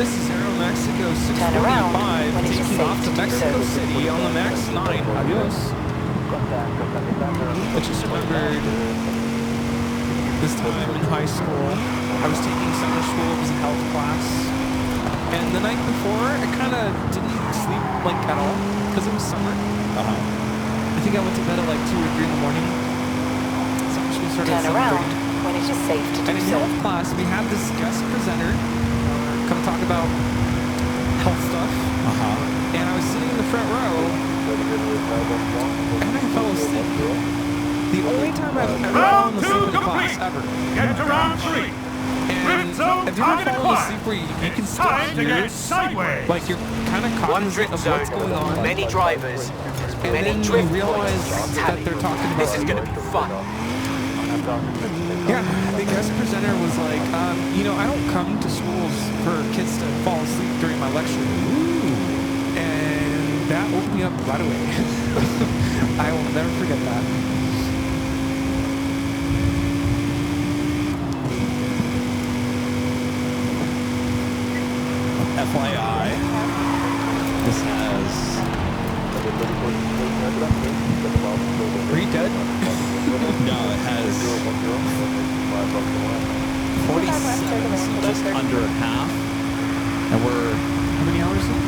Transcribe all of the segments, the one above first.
This is Aeromexico Turn around 645 when it is taking safe off to to do Mexico so. City on the Max 9. Adios. I just remembered this time in high school, I was taking summer school. It was a health class. And the night before, I kind of didn't sleep like at all because it was summer. I think I went to bed at like 2 or 3 in the morning. Summer school started Turn at 7:30. around when it is safe to And do in so. health class, we had this guest presenter come talk about health stuff. And I was sitting in the front row, and I fell asleep. The only time I've ever fallen asleep in a class, ever. Get to round 3. And have you ever fallen asleep where you can still hear, sideways. like you're kind of One cognizant drip of zone, what's going on, many drivers, and many then you drift realize points. that they're talking about This is you. going to be fun. Yeah, the guest presenter was like, you know, I don't come to schools for kids to fall asleep during my lecture. And that woke me up right away. I will never forget that. FYI, this has... Are you dead? No, it has 47, just under a half. And we're... How many hours in?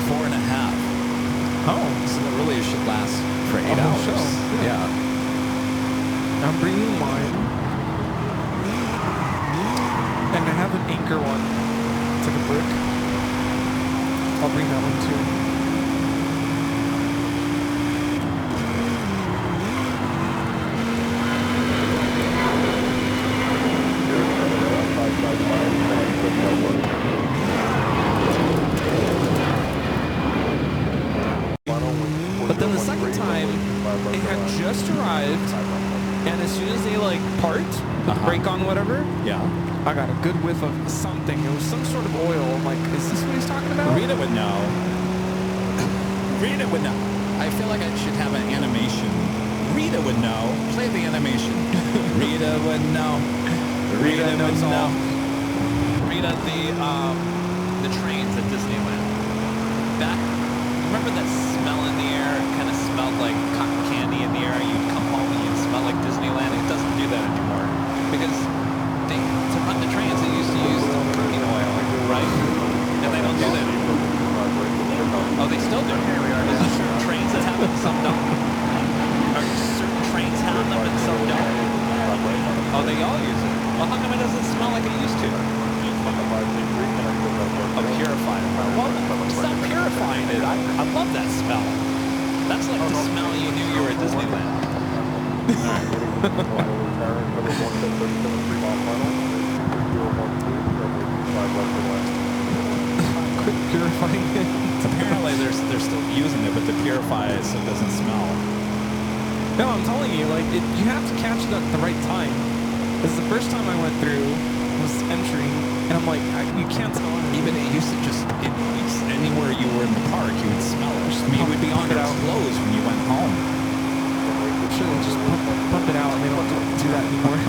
4.5. Oh. So that really should last for 8 Oh, hours. sure. Yeah. I'm bringing mine. And I have an anchor one. It's like a brick. I'll bring that one too. But then the second time, it had just arrived, and as soon as they like part, brake on whatever, Yeah. I got a good whiff of something. It was some sort of oil. I'm like, is this what he's talking about? Rita would know. Rita would know. I feel like I should have an animation. Rita would know. Play the animation. Rita would know. Rita knows would know. all. Rita, the trains at Disneyland. Remember that smell in the air? It kind of smelled like cotton candy in the air. You'd come home and you'd smell like Disneyland. It doesn't do that anymore because to run the trains, they used to use the cooking oil, right? And they don't do that anymore. Oh, they still do. There's certain trains that have it, some don't. Or certain trains have them and some don't. Oh, they all use it. Well, how come it doesn't smell like it used to? Oh, purifying. Well, stop purifying it. I love that smell. That's like the smell you knew you were at Disneyland. Quit purifying it. Apparently, they're still using it, but to purify it so it doesn't smell. No, I'm telling you, like, you have to catch it at the right time. This is the first time I went through, was entering, and I'm like, you can't tell. Even it used to just, anywhere you were in the park, you would smell it. You would be on your clothes when you went home. Should have just pump it out, and they don't do that anymore.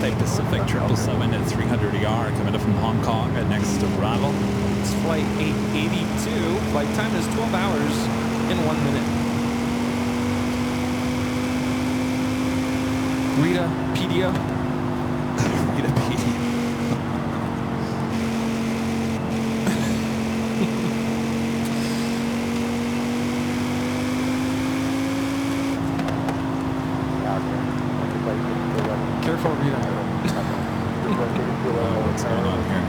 Pacific 777 at 300 ER coming up from Hong Kong at next arrival. It's flight 882. Flight time is 12 hours in 1 minute. Rita-pedia. Rita-pedia. Careful, Rita. What's going on here?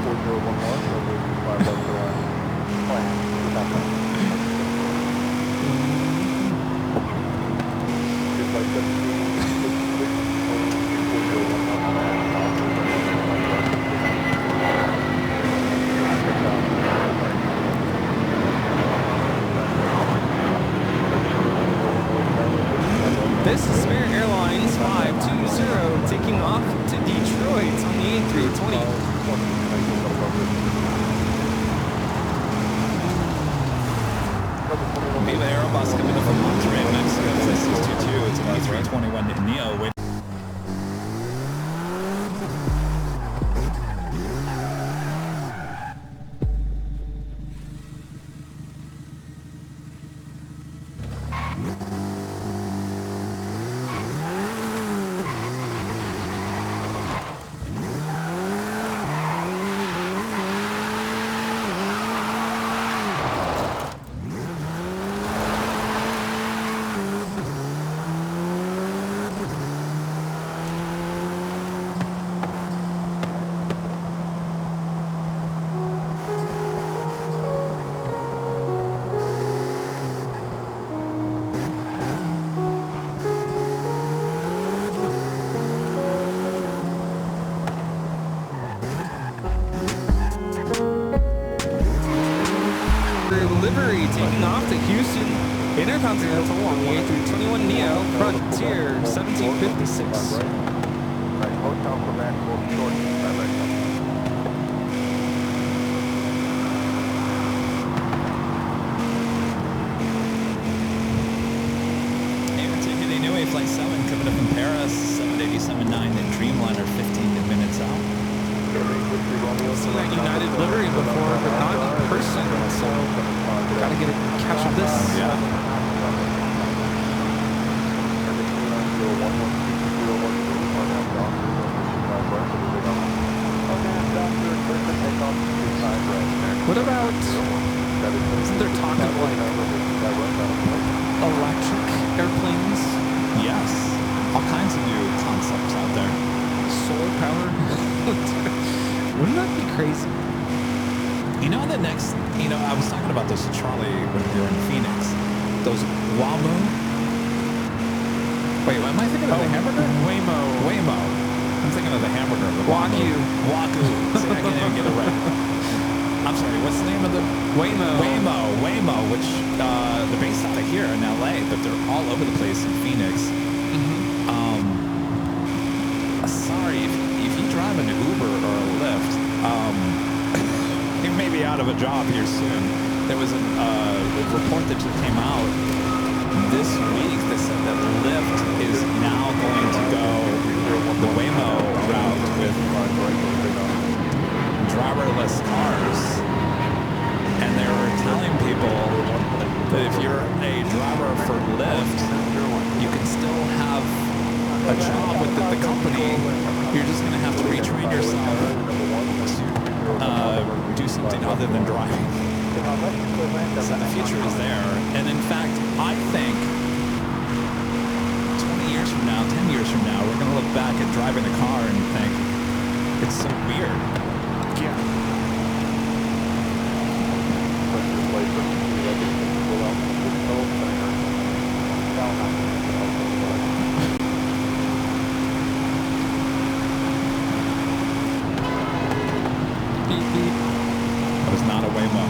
Viva Aerobus coming in from Monterrey, Mexico. It's 622. It's an A321 Neo. Wait. Delivery taking off to Houston Intercontinental on the A321 Neo Frontier 1756. Air ticket anyway, flight 7 coming up from Paris, 787-9 and Dreamliner 15 minutes out. I've seen that United livery before, but not in person, so gotta get a catch of this. Yeah. What about, isn't there talk of like electric airplanes? Yes. All kinds of new concepts out there. Solar power? Wouldn't that be crazy? You know, I was talking about this to Charlie when we were in Phoenix. Those Waymo. Wait, am I thinking of the hamburger? Waymo. I'm thinking of the hamburger. The Wagyu. See, I can't even get it right. I'm sorry, what's the name of the... Waymo, which they're based out of here in LA, but they're all over the place in Phoenix. Sorry, if you drive an Uber or a Lyft, you may be out of a job here soon. There was a report that just came out this week that said that Lyft is now going to go the Waymo route with driverless cars. And they were telling people that if you're a driver for Lyft, you can still have a job with the company. You're just going to have to retrain yourself to do something other than driving. So the future is there. And in fact, I think 20 years from now, 10 years from now, we're going to look back at driving a car and think, it's so weird. Yeah. That was not a Waymo.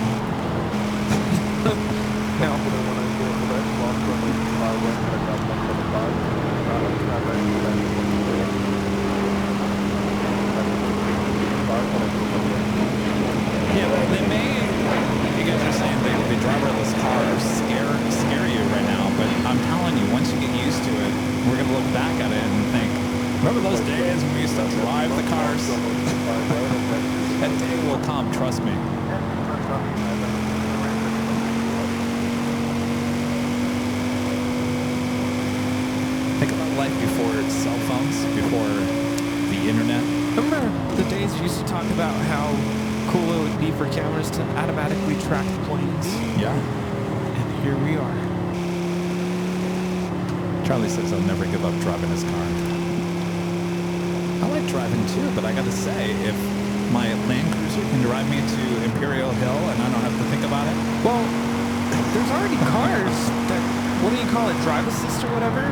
Yeah, they may. You guys are saying the driverless cars scare you right now, but I'm telling you, once you get used to it, we're gonna look back at it and think, remember those days when we used to drive the cars? That day will come, trust me. Think about life before cell phones, before the internet. Remember the days we used to talk about how cool it would be for cameras to automatically track planes? Yeah. And here we are. Charlie says he'll never give up driving his car. I like driving too, but I gotta say, if my Land Cruiser can drive me to Imperial Hill and I don't have to think about it. Well, there's already cars that, what do you call it, drive assist or whatever?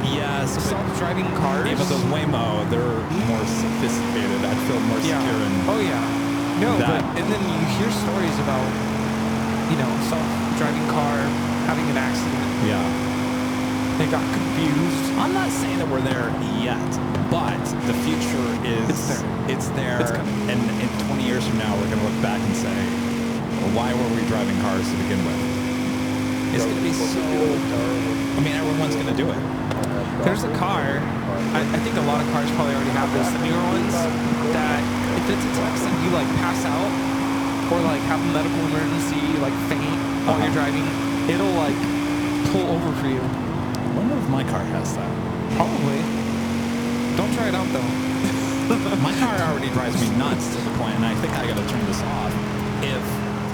Yes, self-driving cars. Yeah, but those Waymo, they're more sophisticated. I'd feel more secure in Oh yeah. No, that. but and then you hear stories about, you know, self-driving car having an accident. Yeah. They got confused. I'm not saying that we're there yet, but the future is It's there. It's coming. And in 20 years from now, we're going to look back and say, well, why were we driving cars to begin with? It's going to be so. I mean, everyone's going to do it. There's a car. I think a lot of cars probably already have this. The newer ones that if it detects that you like pass out or like have a medical emergency, like faint while you're driving, it'll like pull over for you. I wonder if my car has that. Probably. Don't try it out though. My car already drives me nuts to the point, and I think I got to turn this off.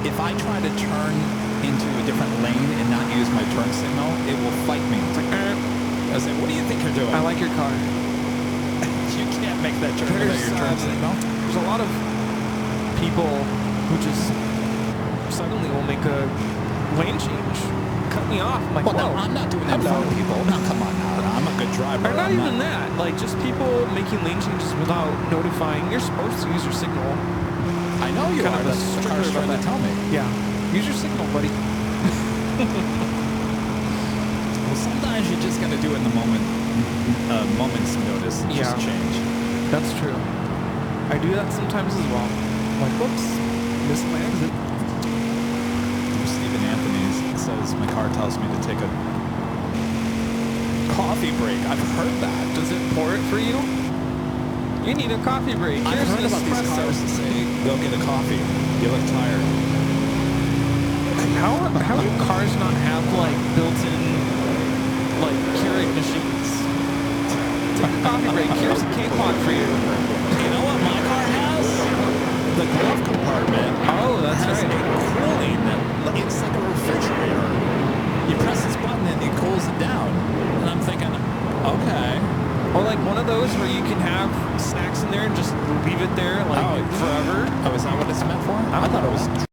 If I try to turn into a different lane and not use my turn signal, it will fight me. It's like, I say, what do you think you're doing? I like your car. You can't make that turn without your turn signal. There's a lot of people who just suddenly will make a lane change, cut me off. I'm like, Well, no, whoa. I'm not doing that in front of people. No, come on now. I'm a good driver. Or not even that. Like, just people making lane changes without notifying. You're supposed to use your signal. I know you Kind are. of a That's what the car's stickler trying to about tell me. Yeah. Use your signal, buddy. Well, sometimes you just got to do it in the moment's notice and just Yeah. change. That's true. I do that sometimes as well. Like, whoops, missed my exit. Stephen Anthony's says my car tells me to take a coffee break. I've heard that. Does it pour it for you? You need a coffee break. I've Here's heard an about these espresso. cars that say, go get a coffee. You look tired. How do cars not have like built-in like Keurig machines? Take a coffee break. Here's a K-pot for you. You know what my car has? The glove compartment. Oh, that's has right. a cooling. It's like a refrigerator. You press this button and it cools it down. And I'm thinking, okay. Or like one of those where you can have snacks in there and just leave it there like forever. Oh, is that what it's meant for? I thought it was